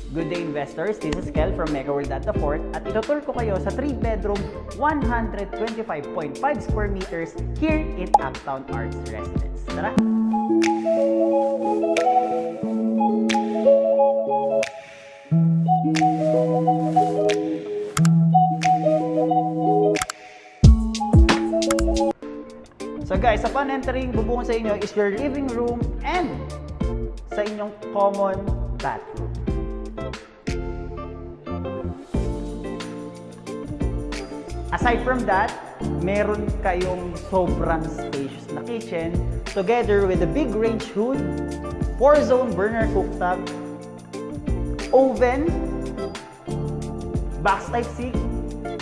Good day investors, this is Kel from Megaworld at the Fort at itutur ko kayo sa 3-bedroom, 125.5 square meters here in Uptown Arts Residence. Tara! So guys, upon entering, bubukon sa inyo is your living room and sa inyong common bathroom. Aside from that, meron kayong sobrang spacious na kitchen together with a big range hood, 4-zone burner cooktop, oven, box type sink,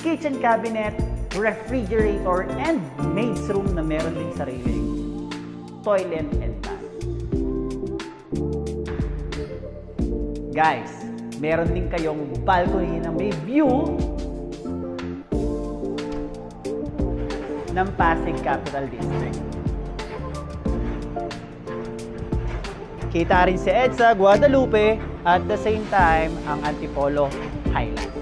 kitchen cabinet, refrigerator, and maid's room na meron din sariling toilet and bath. Guys, meron din kayong balcony na may view ng Pasig Capital District. Kita rin si EDSA, Guadalupe, at the same time, ang Antipolo Highlands.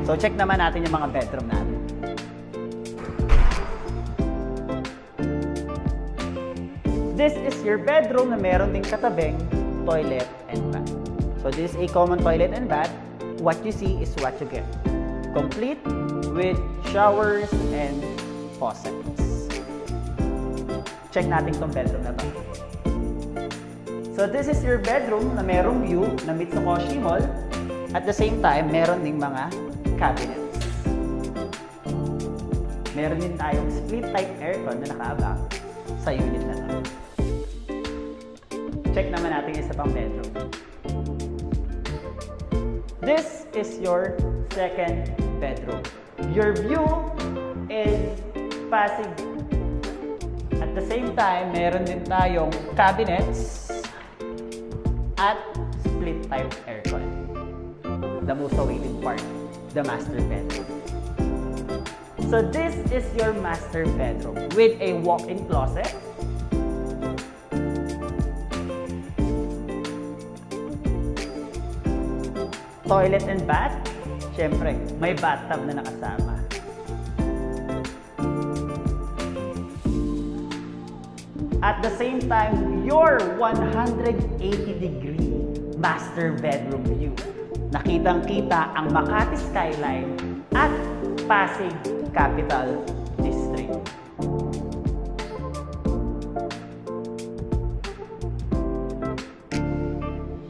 So check naman natin yung mga bedroom natin. This is your bedroom na meron ding katabing toilet and bath. So this is a common toilet and bath. What you see is what you get. Complete with showers and faucets. Check natin tong bedroom na to. So this is your bedroom na merong view na Mitsukoshi Mall. At the same time, meron ding mga cabinets. Meron din tayong split type aircon na nakaabang sa unit na to. Check naman natin yung isa pang bedroom. This is your second bedroom. Your view is Pasig. At the same time, meron din tayong cabinets at split type aircon. The most awaited part, the master bedroom. So this is your master bedroom with a walk-in closet, toilet and bath. Syempre, may bathtub na nakasama. At the same time, your 180-degree master bedroom view. Nakitang-kita ang Makati skyline at Pasig Capital District.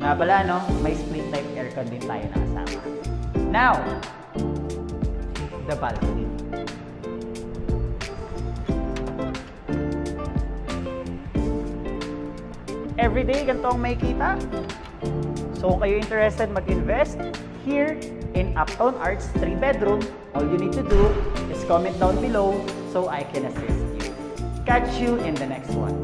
Nga pala, no? May split type aircon din tayo nakasama. Now, the balcony. Everyday, ganito ang may kita. So kung kayo interested mag-invest here in Uptown Arts 3-bedroom, all you need to do is comment down below so I can assist you. Catch you in the next one.